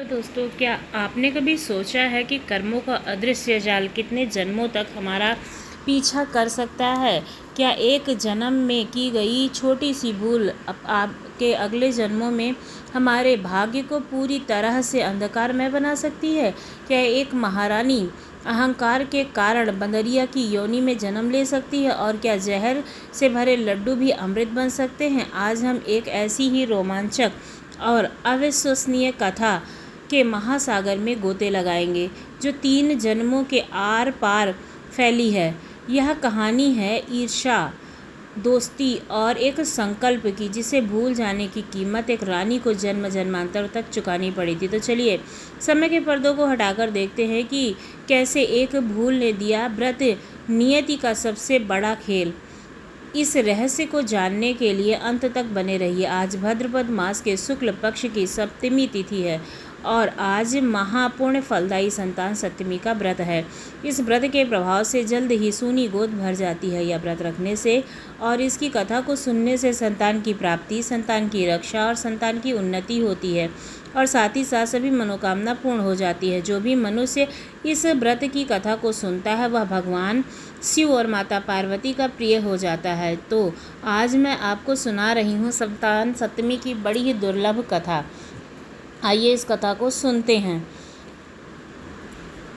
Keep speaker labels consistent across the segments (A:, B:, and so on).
A: दोस्तों, क्या आपने कभी सोचा है कि कर्मों का अदृश्य जाल कितने जन्मों तक हमारा पीछा कर सकता है? क्या एक जन्म में की गई छोटी सी भूल आपके अगले जन्मों में हमारे भाग्य को पूरी तरह से अंधकारमय बना सकती है? क्या एक महारानी अहंकार के कारण बंदरिया की योनि में जन्म ले सकती है? और क्या जहर से भरे लड्डू भी अमृत बन सकते हैं? आज हम एक ऐसी ही रोमांचक और अविश्वसनीय कथा के महासागर में गोते लगाएंगे जो 3 जन्मों के आर पार फैली है। यह कहानी है ईर्ष्या, दोस्ती और एक संकल्प की, जिसे भूल जाने की कीमत एक रानी को जन्म जन्मांतर तक चुकानी पड़ी थी। तो चलिए समय के पर्दों को हटाकर देखते हैं कि कैसे एक भूल ने दिया व्रत नियति का सबसे बड़ा खेल। इस रहस्य को जानने के लिए अंत तक बने रहिए। आज भाद्रपद मास के शुक्ल पक्ष की सप्तमी तिथि है और आज महापुण्य फलदायी संतान सप्तमी का व्रत है। इस व्रत के प्रभाव से जल्द ही सूनी गोद भर जाती है। यह व्रत रखने से और इसकी कथा को सुनने से संतान की प्राप्ति, संतान की रक्षा और संतान की उन्नति होती है और साथ ही साथ सभी मनोकामना पूर्ण हो जाती है। जो भी मनुष्य इस व्रत की कथा को सुनता है वह भगवान शिव और माता पार्वती का प्रिय हो जाता है। तो आज मैं आपको सुना रही हूँ संतान सप्तमी की बड़ी ही दुर्लभ कथा। आइए इस कथा को सुनते हैं।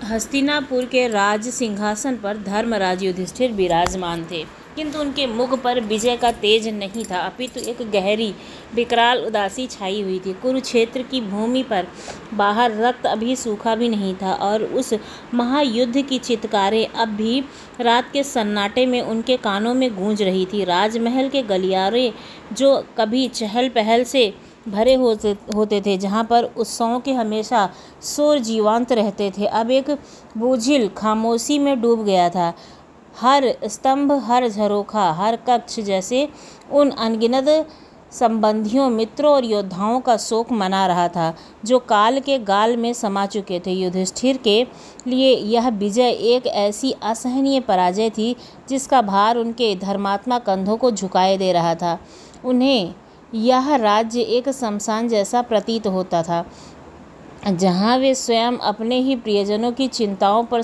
A: हस्तिनापुर के राज सिंहासन पर धर्मराज युधिष्ठिर विराजमान थे, किंतु उनके मुख पर विजय का तेज नहीं था, अपितु एक गहरी विकराल उदासी छाई हुई थी। कुरुक्षेत्र की भूमि पर बाहर रक्त अभी सूखा भी नहीं था और उस महायुद्ध की चित्कारें अब भी रात के सन्नाटे में उनके कानों में गूंज रही थी। राजमहल के गलियारे जो कभी चहल पहल से भरे होते थे, जहाँ पर उत्सवों के हमेशा शोर जीवंत रहते थे, अब एक बोझिल खामोशी में डूब गया था। हर स्तंभ, हर झरोखा, हर कक्ष जैसे उन अनगिनत संबंधियों, मित्रों और योद्धाओं का शोक मना रहा था जो काल के गाल में समा चुके थे। युधिष्ठिर के लिए यह विजय एक ऐसी असहनीय पराजय थी जिसका भार उनके धर्मात्मा कंधों को झुकाए दे रहा था। उन्हें यह राज्य एक शमशान जैसा प्रतीत होता था, जहाँ वे स्वयं अपने ही प्रियजनों की चिंताओं पर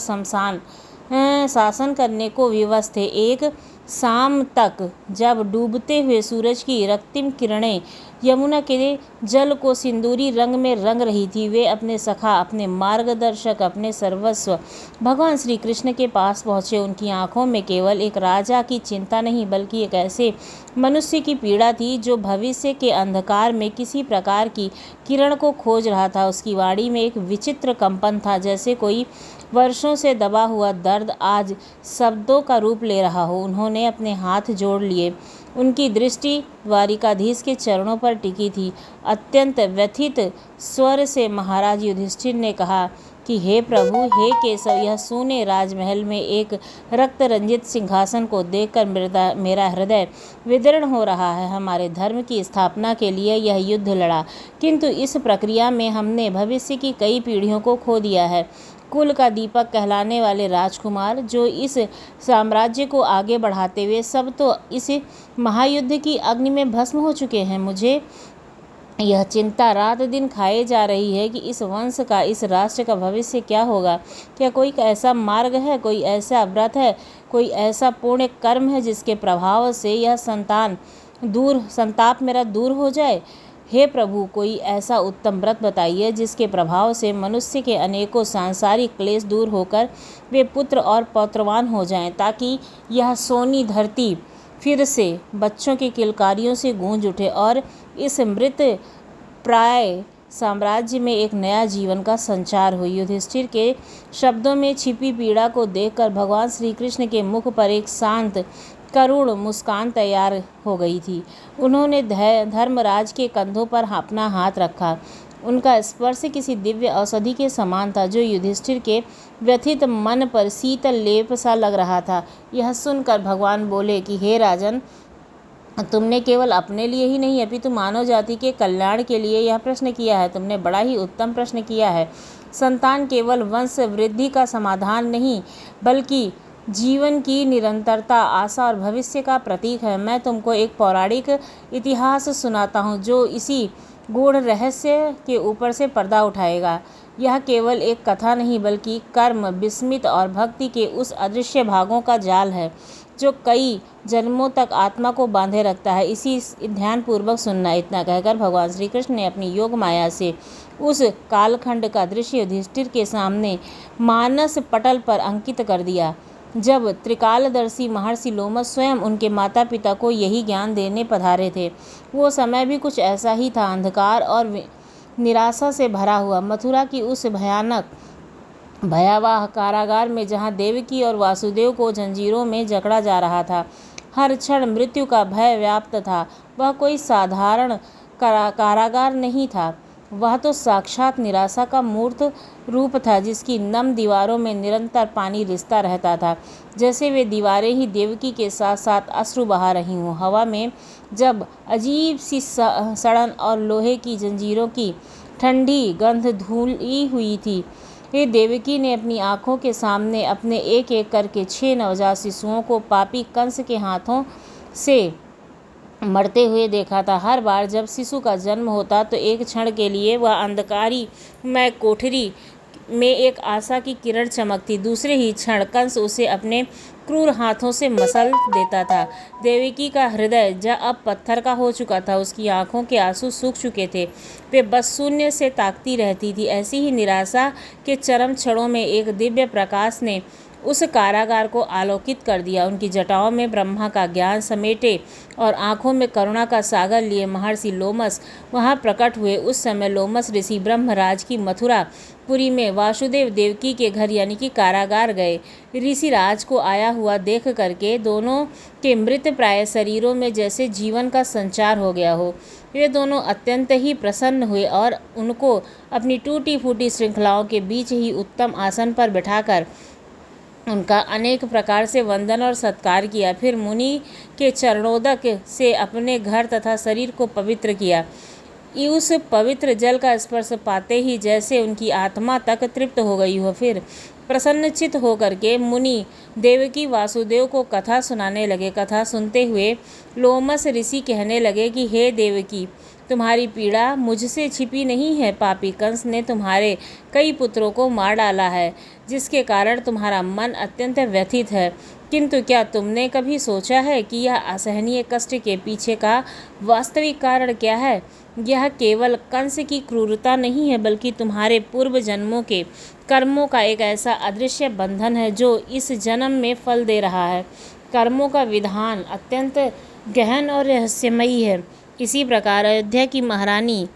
A: शासन करने को विवश थे। एक शाम तक जब डूबते हुए सूरज की रक्तिम किरणें यमुना के जल को सिंदूरी रंग में रंग रही थी, वे अपने सखा, अपने मार्गदर्शक, अपने सर्वस्व भगवान श्री कृष्ण के पास पहुँचे। उनकी आंखों में केवल एक राजा की चिंता नहीं, बल्कि एक ऐसे मनुष्य की पीड़ा थी जो भविष्य के अंधकार में किसी प्रकार की किरण को खोज रहा था। उसकी वाणी में एक विचित्र कंपन था, जैसे कोई वर्षों से दबा हुआ दर्द आज शब्दों का रूप ले रहा हो। उन्होंने अपने हाथ जोड़ लिए, उनकी दृष्टि द्वारिकाधीश के चरणों पर टिकी थी। अत्यंत व्यथित स्वर से महाराज युधिष्ठिर ने कहा कि हे प्रभु, हे केशव, यह सूने राजमहल में एक रक्त रंजित सिंहासन को देखकर मेरा हृदय विदीर्ण हो रहा है। हमारे धर्म की स्थापना के लिए यह युद्ध लड़ा, किंतु इस प्रक्रिया में हमने भविष्य की कई पीढ़ियों को खो दिया है। कुल का दीपक कहलाने वाले राजकुमार जो इस साम्राज्य को आगे बढ़ाते हुए सब तो इस महायुद्ध की अग्नि में भस्म हो चुके हैं। मुझे यह चिंता रात दिन खाए जा रही है कि इस वंश का, इस राष्ट्र का भविष्य क्या होगा। क्या कोई ऐसा मार्ग है, कोई ऐसा व्रत है, कोई ऐसा पुण्य कर्म है जिसके प्रभाव से यह संताप मेरा दूर हो जाए। हे प्रभु, कोई ऐसा उत्तम व्रत बताइए जिसके प्रभाव से मनुष्य के अनेकों सांसारिक क्लेश दूर होकर वे पुत्र और पौत्रवान हो जाएं, ताकि यह सोनी धरती फिर से बच्चों की किलकारियों से गूंज उठे और इस मृत प्राय साम्राज्य में एक नया जीवन का संचार हो। युधिष्ठिर के शब्दों में छिपी पीड़ा को देखकर भगवान श्री कृष्ण के मुख पर एक शांत करुण मुस्कान तैयार हो गई थी। उन्होंने धर्मराज के कंधों पर अपना हाथ रखा। उनका स्पर्श किसी दिव्य औषधि के समान था जो युधिष्ठिर के व्यथित मन पर शीतल लेप सा लग रहा था। यह सुनकर भगवान बोले कि हे राजन, तुमने केवल अपने लिए ही नहीं अपितु मानव जाति के कल्याण के लिए यह प्रश्न किया है। तुमने बड़ा ही उत्तम प्रश्न किया है। संतान केवल वंश वृद्धि का समाधान नहीं, बल्कि जीवन की निरंतरता, आशा और भविष्य का प्रतीक है। मैं तुमको एक पौराणिक इतिहास सुनाता हूँ जो इसी गूढ़ रहस्य के ऊपर से पर्दा उठाएगा। यह केवल एक कथा नहीं बल्कि कर्म, विस्मित और भक्ति के उस अदृश्य भागों का जाल है जो कई जन्मों तक आत्मा को बांधे रखता है। इसी ध्यानपूर्वक सुनना। इतना कहकर भगवान श्री कृष्ण ने अपनी योग माया से उस कालखंड का दृश्य युधिष्ठिर के सामने मानस पटल पर अंकित कर दिया। जब त्रिकालदर्शी महर्षि लोमस स्वयं उनके माता पिता को यही ज्ञान देने पधारे थे, वो समय भी कुछ ऐसा ही था, अंधकार और निराशा से भरा हुआ। मथुरा की उस भयावह कारागार में जहाँ देवकी और वासुदेव को जंजीरों में जकड़ा जा रहा था, हर क्षण मृत्यु का भय व्याप्त था। वह कोई साधारण कारागार नहीं था, वह तो साक्षात निराशा का मूर्त रूप था, जिसकी नम दीवारों में निरंतर पानी रिसता रहता था, जैसे वे दीवारें ही देवकी के साथ साथ अश्रु बहा रही हों। हवा में जब अजीब सी सड़न और लोहे की जंजीरों की ठंडी गंध धुली हुई थी, ये देवकी ने अपनी आंखों के सामने अपने एक एक करके 6 नवजात शिशुओं को पापी कंस के हाथों से मरते हुए देखा था। हर बार जब शिशु का जन्म होता तो एक क्षण के लिए वह अंधकारी में कोठरी में एक आशा की किरण चमकती, दूसरे ही क्षण कंस उसे अपने क्रूर हाथों से मसल देता था। देवकी का हृदय अब पत्थर का हो चुका था, उसकी आंखों के आंसू सूख चुके थे, वे बस शून्य से ताकती रहती थी। ऐसी ही निराशा के चरम क्षणों में एक दिव्य प्रकाश ने उस कारागार को आलोकित कर दिया। उनकी जटाओं में ब्रह्मा का ज्ञान समेटे और आंखों में करुणा का सागर लिए महर्षि लोमस वहां प्रकट हुए। उस समय लोमस ऋषि ब्रह्मराज की मथुरा पुरी में वासुदेव देवकी के घर यानी कि कारागार गए। ऋषि राज को आया हुआ देख करके दोनों के मृत प्राय शरीरों में जैसे जीवन का संचार हो गया हो। वे दोनों अत्यंत ही प्रसन्न हुए और उनको अपनी टूटी फूटी श्रृंखलाओं के बीच ही उत्तम आसन पर बिठाकर उनका अनेक प्रकार से वंदन और सत्कार किया। फिर मुनि के चरणोदक से अपने घर तथा शरीर को पवित्र किया। उस पवित्र जल का स्पर्श पाते ही जैसे उनकी आत्मा तक तृप्त हो गई हो। फिर प्रसन्नचित होकर के मुनि देवकी वासुदेव को कथा सुनाने लगे। कथा सुनते हुए लोमस ऋषि कहने लगे कि हे देवकी, तुम्हारी पीड़ा मुझसे छिपी नहीं है। पापी कंस ने तुम्हारे कई पुत्रों को मार डाला है, जिसके कारण तुम्हारा मन अत्यंत व्यथित है। किंतु क्या तुमने कभी सोचा है कि यह असहनीय कष्ट के पीछे का वास्तविक कारण क्या है? यह केवल कंस की क्रूरता नहीं है, बल्कि तुम्हारे पूर्व जन्मों के कर्मों का एक ऐसा अदृश्य बंधन है जो इस जन्म में फल दे रहा है। कर्मों का विधान अत्यंत गहन और रहस्यमयी है। इसी प्रकार अयोध्या की महारानी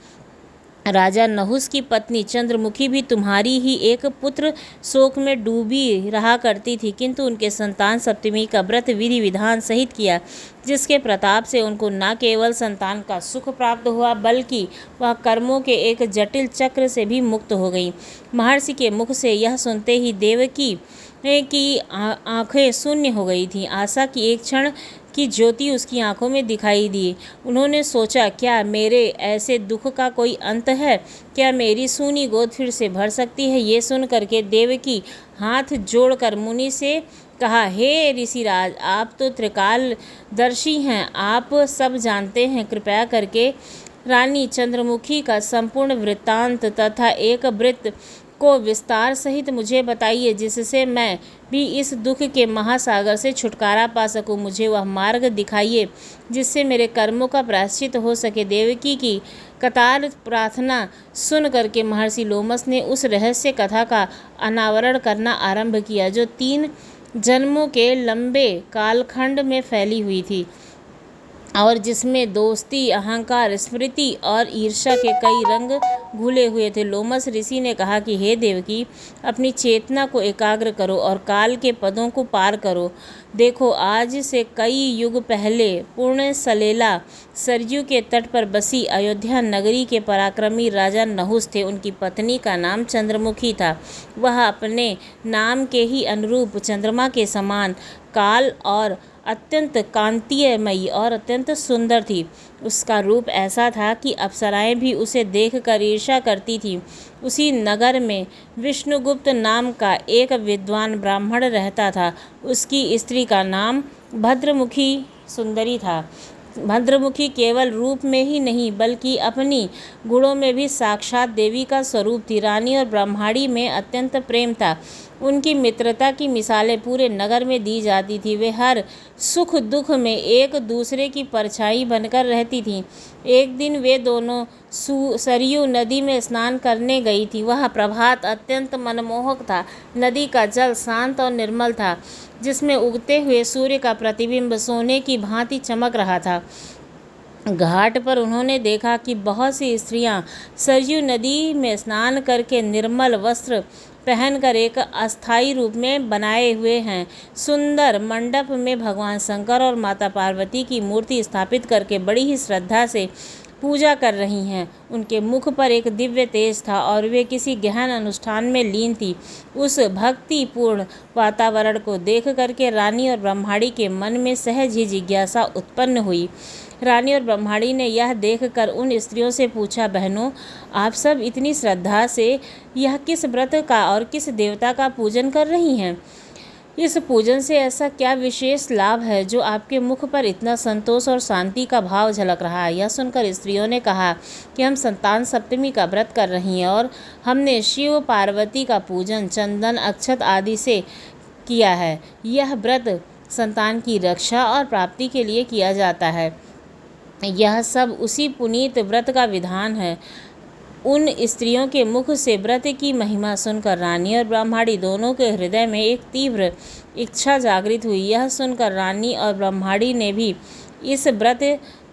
A: राजा नहुस की पत्नी चंद्रमुखी भी तुम्हारी ही एक पुत्र शोक में डूबी रहा करती थी, किंतु उनके संतान सप्तमी का व्रत विधि विधान सहित किया, जिसके प्रताप से उनको न केवल संतान का सुख प्राप्त हुआ बल्कि वह कर्मों के एक जटिल चक्र से भी मुक्त हो गई। महर्षि के मुख से यह सुनते ही देवकी की आंखें शून्य हो गई थीं। आशा की एक क्षण की ज्योति उसकी आंखों में दिखाई दी। उन्होंने सोचा, क्या मेरे ऐसे दुख का कोई अंत है? क्या मेरी सूनी गोद फिर से भर सकती है? ये सुन करके देवकी हाथ जोड़कर मुनि से कहा, हे ऋषिराज, आप तो त्रिकालदर्शी हैं, आप सब जानते हैं। कृपया करके रानी चंद्रमुखी का संपूर्ण वृत्तांत तथा एक वृत्त को विस्तार सहित मुझे बताइए, जिससे मैं भी इस दुख के महासागर से छुटकारा पा सकूं। मुझे वह मार्ग दिखाइए जिससे मेरे कर्मों का प्रायश्चित हो सके। देवकी की कतार प्रार्थना सुन करके महर्षि लोमस ने उस रहस्य कथा का अनावरण करना आरंभ किया, जो 3 जन्मों के लंबे कालखंड में फैली हुई थी और जिसमें दोस्ती, अहंकार, स्मृति और ईर्ष्या के कई रंग घुले हुए थे। लोमस ऋषि ने कहा कि हे देवकी, अपनी चेतना को एकाग्र करो और काल के पदों को पार करो। देखो, आज से कई युग पहले पूर्ण सलेला सरयू के तट पर बसी अयोध्या नगरी के पराक्रमी राजा नहुस थे। उनकी पत्नी का नाम चंद्रमुखी था। वह अपने नाम के ही अनुरूप चंद्रमा के समान काल और अत्यंत कांतिमयी और अत्यंत सुंदर थी। उसका रूप ऐसा था कि अप्सराएं भी उसे देखकर ईर्ष्या करती थीं। उसी नगर में विष्णुगुप्त नाम का एक विद्वान ब्राह्मण रहता था। उसकी स्त्री का नाम भद्रमुखी सुंदरी था। भद्रमुखी केवल रूप में ही नहीं बल्कि अपनी गुणों में भी साक्षात देवी का स्वरूप थी। रानी और ब्रह्माणी में अत्यंत प्रेम था। उनकी मित्रता की मिसालें पूरे नगर में दी जाती थी। वे हर सुख दुख में एक दूसरे की परछाई बनकर रहती थीं। एक दिन वे दोनों सरयू नदी में स्नान करने गई थी। वह प्रभात अत्यंत मनमोहक था। नदी का जल शांत और निर्मल था, जिसमें उगते हुए सूर्य का प्रतिबिंब सोने की भांति चमक रहा था। घाट पर उन्होंने देखा कि बहुत सी स्त्रियां सरयू नदी में स्नान करके निर्मल वस्त्र पहनकर एक अस्थायी रूप में बनाए हुए हैं। सुंदर मंडप में भगवान शंकर और माता पार्वती की मूर्ति स्थापित करके बड़ी ही श्रद्धा से पूजा कर रही हैं। उनके मुख पर एक दिव्य तेज था और वे किसी गहन अनुष्ठान में लीन थी। उस भक्तिपूर्ण वातावरण को देख करके रानी और ब्रह्माणी के मन में सहज ही जिज्ञासा उत्पन्न हुई। रानी और ब्रह्माणी ने यह देखकर उन स्त्रियों से पूछा, बहनों, आप सब इतनी श्रद्धा से यह किस व्रत का और किस देवता का पूजन कर रही हैं? इस पूजन से ऐसा क्या विशेष लाभ है जो आपके मुख पर इतना संतोष और शांति का भाव झलक रहा है? यह सुनकर स्त्रियों ने कहा कि हम संतान सप्तमी का व्रत कर रही हैं और हमने शिव पार्वती का पूजन चंदन अक्षत आदि से किया है। यह व्रत संतान की रक्षा और प्राप्ति के लिए किया जाता है। यह सब उसी पुनीत व्रत का विधान है। उन स्त्रियों के मुख से व्रत की महिमा सुनकर रानी और ब्रह्माणी दोनों के हृदय में एक तीव्र इच्छा जागृत हुई। यह सुनकर रानी और ब्रह्माणी ने भी इस व्रत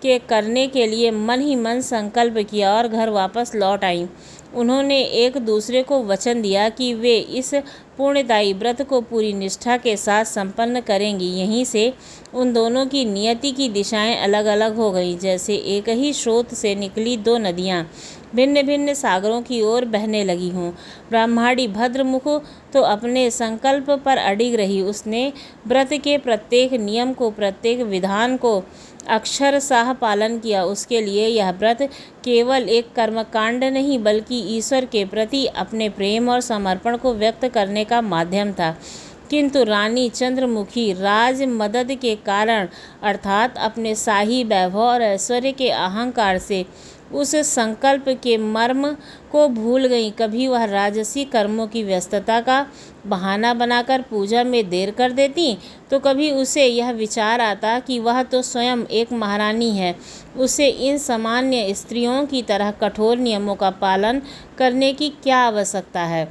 A: के करने के लिए मन ही मन संकल्प किया और घर वापस लौट आईं। उन्होंने एक दूसरे को वचन दिया कि वे इस पुण्यदायी व्रत को पूरी निष्ठा के साथ संपन्न करेंगी। यहीं से उन दोनों की नियति की दिशाएं अलग अलग हो गईं, जैसे एक ही स्रोत से निकली दो नदियां भिन्न भिन्न सागरों की ओर बहने लगी हों। ब्रह्माणी भद्रमुख तो अपने संकल्प पर अडिग रही। उसने व्रत के प्रत्येक नियम को, प्रत्येक विधान को अक्षरशः पालन किया। उसके लिए यह व्रत केवल एक कर्मकांड नहीं बल्कि ईश्वर के प्रति अपने प्रेम और समर्पण को व्यक्त करने का माध्यम था। किंतु रानी चंद्रमुखी राज मदद के कारण अर्थात अपने शाही वैभव और ऐश्वर्य के अहंकार से उस संकल्प के मर्म को भूल गई। कभी वह राजसी कर्मों की व्यस्तता का बहाना बनाकर पूजा में देर कर देती, तो कभी उसे यह विचार आता कि वह तो स्वयं एक महारानी है, उसे इन सामान्य स्त्रियों की तरह कठोर नियमों का पालन करने की क्या आवश्यकता है।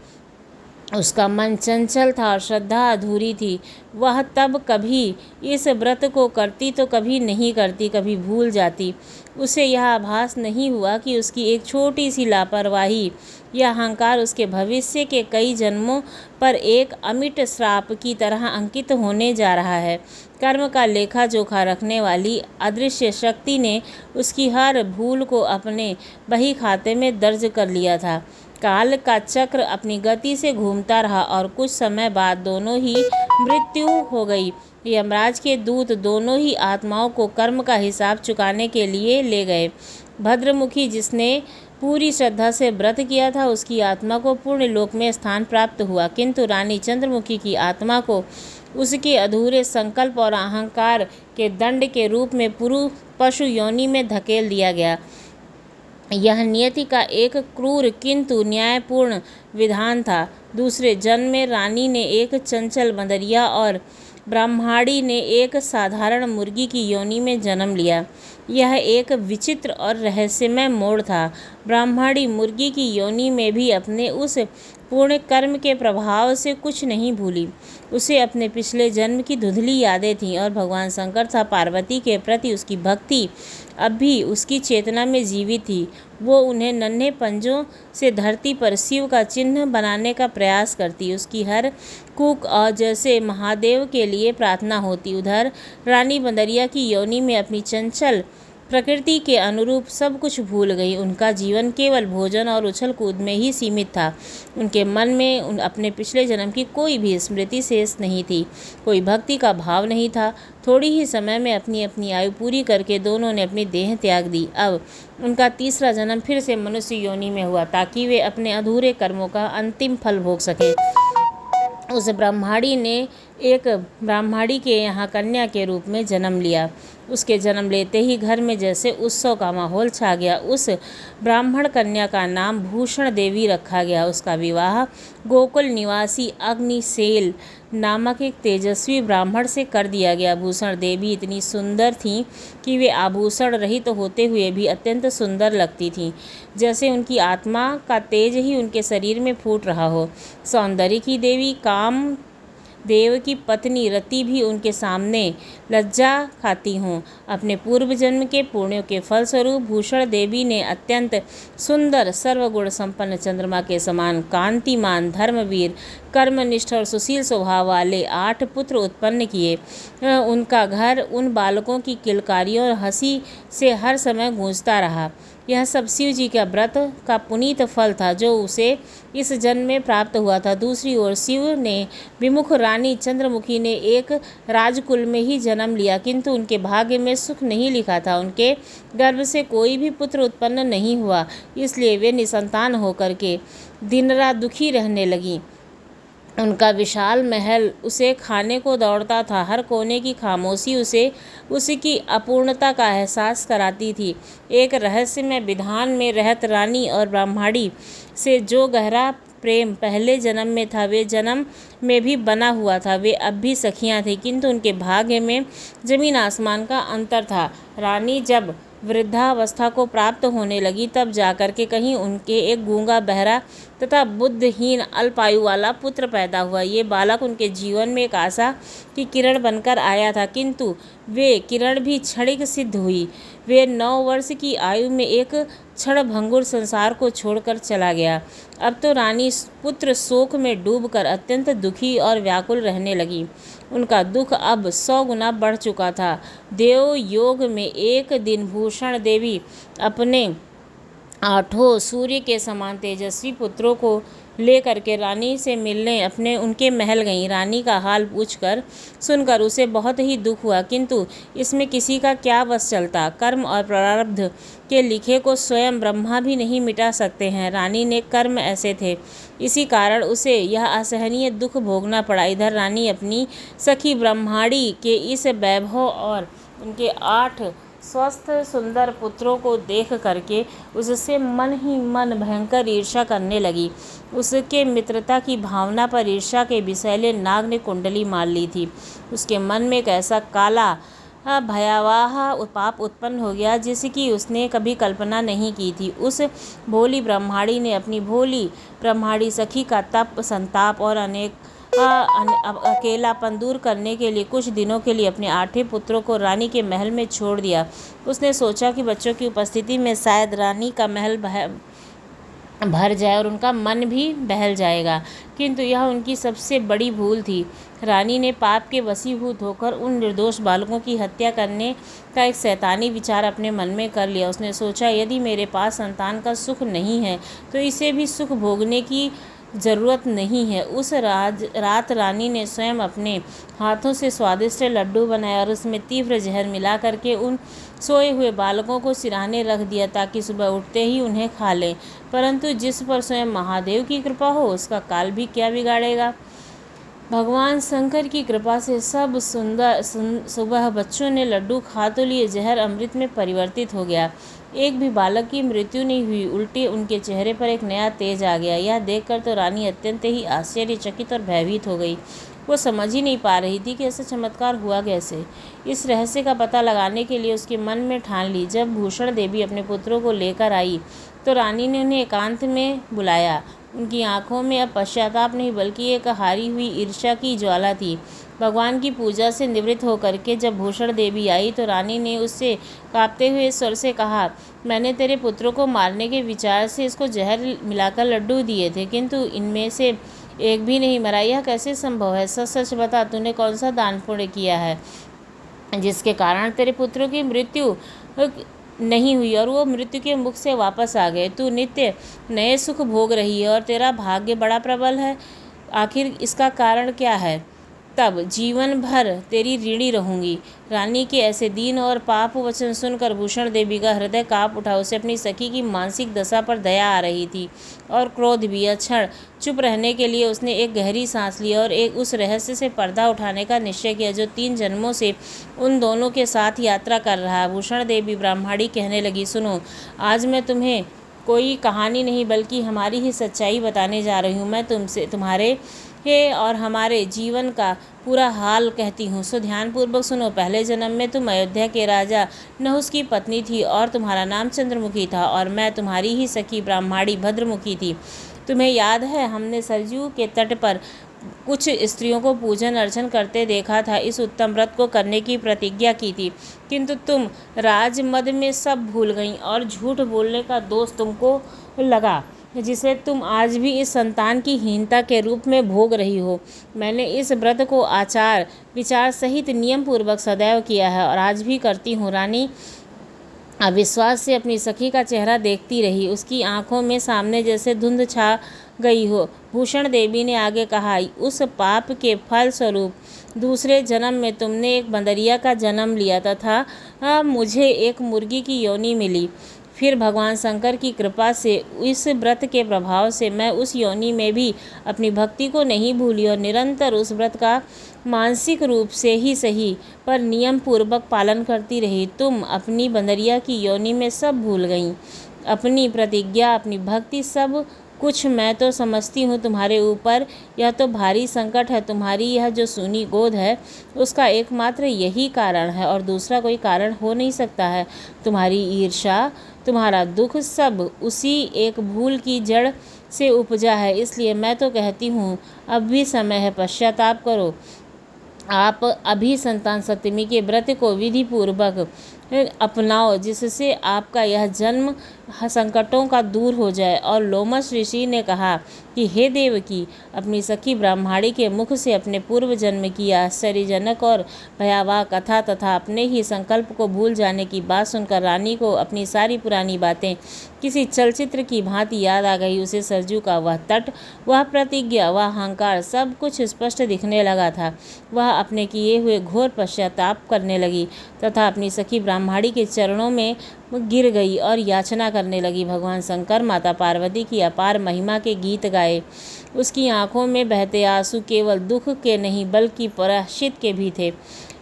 A: उसका मन चंचल था और श्रद्धा अधूरी थी। वह तब कभी इस व्रत को करती तो कभी नहीं करती, कभी भूल जाती। उसे यह आभास नहीं हुआ कि उसकी एक छोटी सी लापरवाही यह अहंकार उसके भविष्य के कई जन्मों पर एक अमिट श्राप की तरह अंकित होने जा रहा है। कर्म का लेखा जोखा रखने वाली अदृश्य शक्ति ने उसकी हर भूल को अपने बही खाते में दर्ज कर लिया था। काल का चक्र अपनी गति से घूमता रहा और कुछ समय बाद दोनों ही मृत्यु हो गई। यमराज के दूत दोनों ही आत्माओं को कर्म का हिसाब चुकाने के लिए ले गए। भद्रमुखी, जिसने पूरी श्रद्धा से व्रत किया था, उसकी आत्मा को पुण्य लोक में स्थान प्राप्त हुआ, किंतु रानी चंद्रमुखी की आत्मा को उसके अधूरे संकल्प और अहंकार के दंड के रूप में पुरु पशु योनि में धकेल दिया गया। यह नियति का एक क्रूर किंतु न्यायपूर्ण विधान था। दूसरे जन्म में रानी ने एक चंचल बंदरिया और ब्रह्माणी ने एक साधारण मुर्गी की योनि में जन्म लिया। यह एक विचित्र और रहस्यमय मोड़ था। ब्रह्माणी मुर्गी की योनि में भी अपने उस पूर्ण कर्म के प्रभाव से कुछ नहीं भूली। उसे अपने पिछले जन्म की धुंधली यादें थीं और भगवान शंकर तथा पार्वती के प्रति उसकी भक्ति अब भी उसकी चेतना में जीवित थी। वो उन्हें नन्हे पंजों से धरती पर शिव का चिन्ह बनाने का प्रयास करती। उसकी हर कूक और जैसे महादेव के लिए प्रार्थना होती। उधर रानी बंदरिया की योनि में अपनी चंचल प्रकृति के अनुरूप सब कुछ भूल गई। उनका जीवन केवल भोजन और उछल कूद में ही सीमित था। उनके मन में अपने पिछले जन्म की कोई भी स्मृति शेष नहीं थी, कोई भक्ति का भाव नहीं था। थोड़ी ही समय में अपनी अपनी आयु पूरी करके दोनों ने अपनी देह त्याग दी। अब उनका तीसरा जन्म फिर से मनुष्य योनि में हुआ ताकि वे अपने अधूरे कर्मों का अंतिम फल भोग सकें। उस ब्रह्माणी ने एक ब्राह्मणी के यहाँ कन्या के रूप में जन्म लिया। उसके जन्म लेते ही घर में जैसे उत्सव का माहौल छा गया। उस ब्राह्मण कन्या का नाम भूषण देवी रखा गया। उसका विवाह गोकुल निवासी अग्निसेल नामक एक तेजस्वी ब्राह्मण से कर दिया गया। भूषण देवी इतनी सुंदर थीं कि वे आभूषण रहित होते हुए भी अत्यंत सुंदर लगती थीं, जैसे उनकी आत्मा का तेज ही उनके शरीर में फूट रहा हो। सौंदर्य की देवी काम देव की पत्नी रति भी उनके सामने लज्जा खाती हों। अपने पूर्व जन्म के पुण्यों के फलस्वरूप भूषण देवी ने अत्यंत सुंदर सर्वगुण संपन्न चंद्रमा के समान कांतिमान धर्मवीर कर्मनिष्ठ और सुशील स्वभाव वाले 8 पुत्र उत्पन्न किए। उनका घर उन बालकों की किलकारियों और हंसी से हर समय गूंजता रहा। यह सब शिव जी का व्रत का पुनीत फल था जो उसे इस जन्म में प्राप्त हुआ था। दूसरी ओर शिव ने विमुख रानी चंद्रमुखी ने एक राजकुल में ही जन्म लिया, किंतु उनके भाग्य में सुख नहीं लिखा था। उनके गर्भ से कोई भी पुत्र उत्पन्न नहीं हुआ, इसलिए वे निसंतान होकर के दिन रात दुखी रहने लगीं। उनका विशाल महल उसे खाने को दौड़ता था। हर कोने की खामोशी उसे उसकी अपूर्णता का एहसास कराती थी। एक रहस्यमय विधान में रहत रानी और ब्राह्मणी से जो गहरा प्रेम पहले जन्म में था, वे जन्म में भी बना हुआ था। वे अब भी सखियां थीं, किंतु उनके भाग्य में जमीन आसमान का अंतर था। रानी जब वृद्धावस्था को प्राप्त होने लगी, तब जाकर के कहीं उनके एक गूंगा, बहरा तथा बुद्धहीन अल्पायु वाला पुत्र पैदा हुआ। ये बालक उनके जीवन में एक आशा की किरण बनकर आया था, किंतु वे किरण भी क्षणिक सिद्ध हुई। वे 9 वर्ष की आयु में एक क्षणभंगुर संसार को छोड़कर चला गया। अब तो रानी पुत्र शोक में डूबकर अत्यंत दुखी और व्याकुल रहने लगी। उनका दुख अब 100 गुना बढ़ चुका था। देव योग में एक दिन भूषण देवी अपने 8 सूर्य के समान तेजस्वी पुत्रों को लेकर के रानी से मिलने उनके महल गईं। रानी का हाल पूछकर सुनकर उसे बहुत ही दुख हुआ, किंतु इसमें किसी का क्या वश चलता। कर्म और प्रारब्ध के लिखे को स्वयं ब्रह्मा भी नहीं मिटा सकते हैं। रानी ने कर्म ऐसे थे, इसी कारण उसे यह असहनीय दुख भोगना पड़ा। इधर रानी अपनी सखी ब्रह्माणी के इस वैभव और उनके 8 स्वस्थ सुंदर पुत्रों को देख करके उससे मन ही मन भयंकर ईर्ष्या करने लगी। उसके मित्रता की भावना पर ईर्ष्या के विषैले नाग ने कुंडली मार ली थी। उसके मन में एक ऐसा काला भयावह पाप उत्पन्न हो गया जिसकी उसने कभी कल्पना नहीं की थी। उस भोली ब्रह्माणी ने अपनी भोली ब्रह्माणी सखी का तप, संताप और अकेलापन दूर करने के लिए कुछ दिनों के लिए अपने 8 पुत्रों को रानी के महल में छोड़ दिया। उसने सोचा कि बच्चों की उपस्थिति में शायद रानी का महल भर जाए और उनका मन भी बहल जाएगा, किंतु यह उनकी सबसे बड़ी भूल थी। रानी ने पाप के वशीभूत होकर उन निर्दोष बालकों की हत्या करने का एक शैतानी विचार अपने मन में कर लिया। उसने सोचा, यदि मेरे पास संतान का सुख नहीं है तो इसे भी सुख भोगने की ज़रूरत नहीं है। उस रात रानी ने स्वयं अपने हाथों से स्वादिष्ट लड्डू बनाए और उसमें तीव्र जहर मिला करके उन सोए हुए बालकों को सिरहाने रख दिया ताकि सुबह उठते ही उन्हें खा लें। परंतु जिस पर स्वयं महादेव की कृपा हो उसका काल भी क्या बिगाड़ेगा। भगवान शंकर की कृपा से सब सुबह बच्चों ने लड्डू खा तो लिए, जहर अमृत में परिवर्तित हो गया। एक भी बालक की मृत्यु नहीं हुई, उल्टे उनके चेहरे पर एक नया तेज आ गया। यह देखकर तो रानी अत्यंत ही आश्चर्यचकित और भयभीत हो गई। वो समझ ही नहीं पा रही थी कि ऐसा चमत्कार हुआ कैसे। इस रहस्य का पता लगाने के लिए उसके मन में ठान ली। जब भूषण देवी अपने पुत्रों को लेकर आई तो रानी ने उन्हें एकांत में बुलाया। उनकी आंखों में अब पश्चाताप नहीं बल्कि एक हारी हुई ईर्ष्या की ज्वाला थी। भगवान की पूजा से निवृत्त होकर के जब भूषण देवी आई तो रानी ने उससे कांपते हुए स्वर से कहा, मैंने तेरे पुत्रों को मारने के विचार से इसको जहर मिलाकर लड्डू दिए थे, किंतु इनमें से एक भी नहीं मरा। यह कैसे संभव है? सच सच बता, तूने कौन सा दान पुण्य किया है जिसके कारण तेरे पुत्रों की मृत्यु नहीं हुई और वो मृत्यु के मुख से वापस आ गए। तू नित्य नए सुख भोग रही है और तेरा भाग्य बड़ा प्रबल है। आखिर इसका कारण क्या है? तब जीवन भर तेरी ऋणी रहूंगी। रानी के ऐसे दीन और पाप वचन सुनकर भूषण देवी का हृदय काँप उठा। उसे अपनी सखी की मानसिक दशा पर दया आ रही थी और क्रोध भी। क्षण चुप रहने के लिए उसने एक गहरी सांस ली और एक उस रहस्य से पर्दा उठाने का निश्चय किया जो 3 जन्मों से उन दोनों के साथ यात्रा कर रहा है। भूषण देवी ब्राह्मणी कहने लगी, सुनो, आज मैं तुम्हें कोई कहानी नहीं बल्कि हमारी ही सच्चाई बताने जा रही हूँ। मैं तुमसे तुम्हारे और हमारे जीवन का पूरा हाल कहती हूँ, सो ध्यानपूर्वक सुनो। पहले जन्म में तुम अयोध्या के राजा नहुस की पत्नी थी और तुम्हारा नाम चंद्रमुखी था और मैं तुम्हारी ही सखी ब्राह्मणी भद्रमुखी थी। तुम्हें याद है, हमने सरयू के तट पर कुछ स्त्रियों को पूजन अर्चन करते देखा था। इस उत्तम व्रत को करने की प्रतिज्ञा की थी, किंतु तुम राजमद में सब भूल गईं और झूठ बोलने का दोष तुमको लगा, जिसे तुम आज भी इस संतान की हीनता के रूप में भोग रही हो। मैंने इस व्रत को आचार विचार सहित नियम पूर्वक सदैव किया है और आज भी करती हूँ। रानी अविश्वास से अपनी सखी का चेहरा देखती रही। उसकी आंखों में सामने जैसे धुंध छा गई हो। भूषण देवी ने आगे कहा, उस पाप के फल स्वरूप दूसरे जन्म में तुमने एक बंदरिया का जन्म लिया तथा मुझे एक मुर्गी की योनि मिली। फिर भगवान शंकर की कृपा से इस व्रत के प्रभाव से मैं उस योनि में भी अपनी भक्ति को नहीं भूली और निरंतर उस व्रत का मानसिक रूप से ही सही पर नियम पूर्वक पालन करती रही। तुम अपनी बंदरिया की योनि में सब भूल गईं, अपनी प्रतिज्ञा, अपनी भक्ति, सब कुछ। मैं तो समझती हूँ तुम्हारे ऊपर यह तो भारी संकट है। तुम्हारी यह जो सूनी गोद है उसका एकमात्र यही कारण है और दूसरा कोई कारण हो नहीं सकता है। तुम्हारी ईर्ष्या, तुम्हारा दुख सब उसी एक भूल की जड़ से उपजा है। इसलिए मैं तो कहती हूँ, अब भी समय है, पश्चाताप करो। आप अभी संतान सप्तमी के व्रत को विधि पूर्वक अपनाओ, जिससे आपका यह जन्म संकटों का दूर हो जाए। और लोमस ऋषि ने कहा कि हे देवकी, अपनी सखी ब्राह्मणी के मुख से अपने पूर्व जन्म की आश्चर्यजनक और भयावह कथा तथा अपने ही संकल्प को भूल जाने की बात सुनकर रानी को अपनी सारी पुरानी बातें किसी चलचित्र की भांति याद आ गई। उसे सरजू का वह तट, वह प्रतिज्ञा, वह अहंकार सब कुछ स्पष्ट दिखने लगा था। वह अपने किए हुए घोर पश्चाताप करने लगी तथा अपनी सखी ब्राह्मणी के चरणों में गिर गई और याचना करने लगी। भगवान शंकर माता पार्वती की अपार महिमा के गीत गाए। उसकी आंखों में बहते आंसू केवल दुख के नहीं बल्कि प्रायश्चित के भी थे,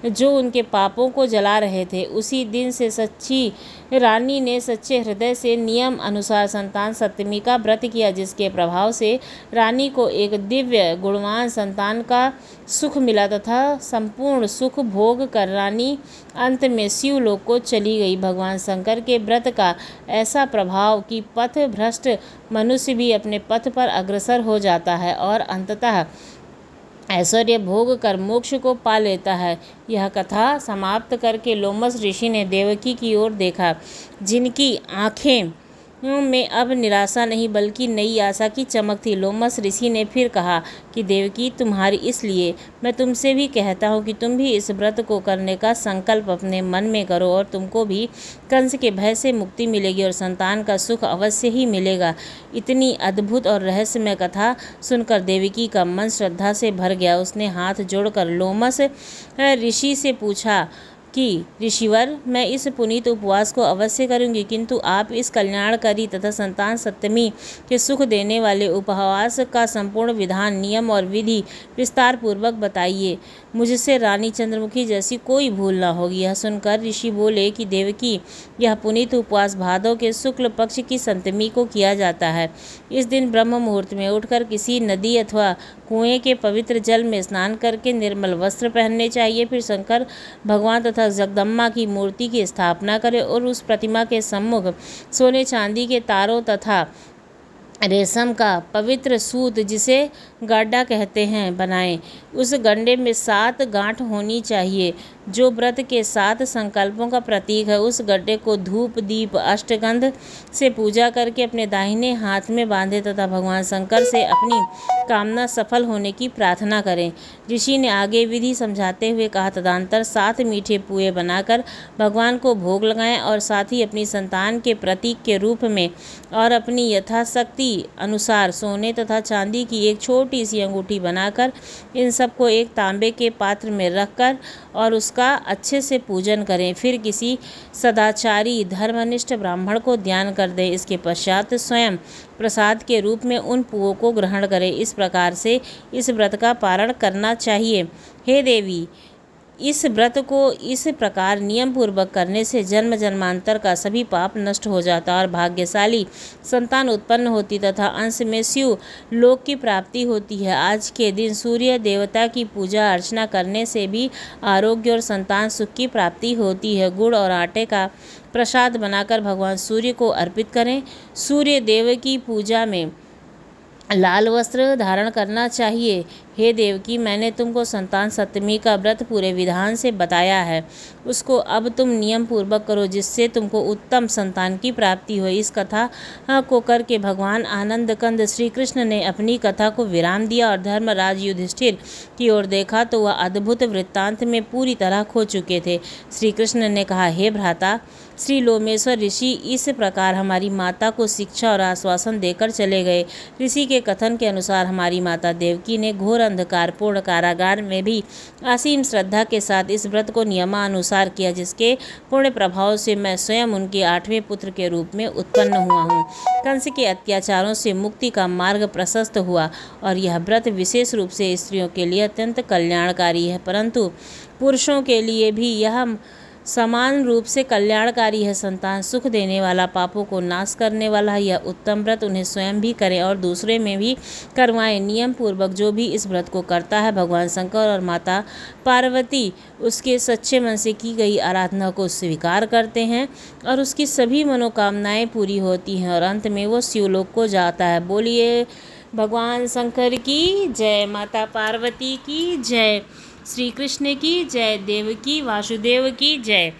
A: जो उनके पापों को जला रहे थे। उसी दिन से सच्ची रानी ने सच्चे हृदय से नियम अनुसार संतान सप्तमी का व्रत किया, जिसके प्रभाव से रानी को एक दिव्य गुणवान संतान का सुख मिला तथा संपूर्ण सुख भोग कर रानी अंत में शिवलोक को चली गई। भगवान शंकर के व्रत का ऐसा प्रभाव कि पथ भ्रष्ट मनुष्य भी अपने पथ पर अग्रसर हो जाता है और अंततः ऐश्वर्य भोग कर मोक्ष को पा लेता है। यह कथा समाप्त करके लोमस ऋषि ने देवकी की ओर देखा, जिनकी आँखें में अब निराशा नहीं बल्कि नई आशा की चमक थी। लोमस ऋषि ने फिर कहा कि देवकी, तुम्हारी इसलिए मैं तुमसे भी कहता हूँ कि तुम भी इस व्रत को करने का संकल्प अपने मन में करो और तुमको भी कंस के भय से मुक्ति मिलेगी और संतान का सुख अवश्य ही मिलेगा। इतनी अद्भुत और रहस्यमय कथा सुनकर देवकी का मन श्रद्धा से भर गया। उसने हाथ जोड़कर लोमस ऋषि से पूछा कि ऋषिवर, मैं इस पुनीत उपवास को अवश्य करूंगी, किंतु आप इस कल्याणकारी तथा संतान सप्तमी के सुख देने वाले उपवास का संपूर्ण विधान, नियम और विधि विस्तार पूर्वक बताइए। मुझसे रानी चंद्रमुखी जैसी कोई भूल न होगी। यह सुनकर ऋषि बोले कि देवकी, यह पुनीत उपवास भादव के शुक्ल पक्ष की सप्तमी को किया जाता है। इस दिन ब्रह्म मुहूर्त में उठकर किसी नदी अथवा कुएं के पवित्र जल में स्नान करके निर्मल वस्त्र पहनने चाहिए। फिर शंकर भगवान तथा जगदम्बा की मूर्ति की स्थापना करें और उस प्रतिमा के सम्मुख सोने चांदी के तारों तथा रेशम का पवित्र सूत, जिसे गड्ढा कहते हैं, बनाएं। उस गड्ढे में 7 गांठ होनी चाहिए। जो व्रत के 7 संकल्पों का प्रतीक है, उस गड्ढे को धूप दीप अष्टगंध से पूजा करके अपने दाहिने हाथ में बांधे तथा भगवान शंकर से अपनी कामना सफल होने की प्रार्थना करें। ऋषि ने आगे विधि समझाते हुए कहा, तदंतर 7 मीठे पुए बनाकर भगवान को भोग लगाएं और साथ ही अपनी संतान के प्रतीक के रूप में और अपनी यथाशक्ति अनुसार सोने तथा चांदी की एक छोटी सी अंगूठी बनाकर इन सबको एक तांबे के पात्र में रखकर और उसका अच्छे से पूजन करें। फिर किसी सदाचारी धर्मनिष्ठ ब्राह्मण को ध्यान कर दें। इसके पश्चात स्वयं प्रसाद के रूप में उन पुओं को ग्रहण करें। इस प्रकार से इस व्रत का पारण करना चाहिए। हे देवी, इस व्रत को इस प्रकार नियम पूर्वक करने से जन्म जन्मांतर का सभी पाप नष्ट हो जाता और भाग्यशाली संतान उत्पन्न होती तथा अंश में शिव लोक की प्राप्ति होती है। आज के दिन सूर्य देवता की पूजा अर्चना करने से भी आरोग्य और संतान सुख की प्राप्ति होती है। गुड़ और आटे का प्रसाद बनाकर भगवान सूर्य को अर्पित करें। सूर्य देव की पूजा में लाल वस्त्र धारण करना चाहिए। हे देवकी, मैंने तुमको संतान सप्तमी का व्रत पूरे विधान से बताया है, उसको अब तुम नियम पूर्वक करो जिससे तुमको उत्तम संतान की प्राप्ति हो। इस कथा को करके भगवान आनंद कंद श्री कृष्ण ने अपनी कथा को विराम दिया और धर्मराज युधिष्ठिर की ओर देखा तो वह अद्भुत वृत्तांत में पूरी तरह खो चुके थे। श्री कृष्ण ने कहा, हे भ्राता, श्री लोमेश्वर ऋषि इस प्रकार हमारी माता को शिक्षा और आश्वासन देकर चले गए। ऋषि के कथन के अनुसार हमारी माता देवकी ने घोर अंधकारपूर्ण कारागार में भी असीम श्रद्धा के साथ इस व्रत को नियमानुसार किया, जिसके पुण्य प्रभाव से मैं स्वयं उनके 8वें पुत्र के रूप में उत्पन्न हुआ हूँ। कंस के अत्याचारों से मुक्ति का मार्ग प्रशस्त हुआ और यह व्रत विशेष रूप से स्त्रियों के लिए अत्यंत कल्याणकारी है, परंतु पुरुषों के लिए भी यह समान रूप से कल्याणकारी है। संतान सुख देने वाला, पापों को नाश करने वाला यह उत्तम व्रत उन्हें स्वयं भी करें और दूसरे में भी करवाएं। नियम पूर्वक जो भी इस व्रत को करता है, भगवान शंकर और माता पार्वती उसके सच्चे मन से की गई आराधना को स्वीकार करते हैं और उसकी सभी मनोकामनाएं पूरी होती हैं और अंत में वो शिवलोक को जाता है। बोलिए भगवान शंकर की जय, माता पार्वती की जय, श्री कृष्ण की जय, देवकी वासुदेव की जय।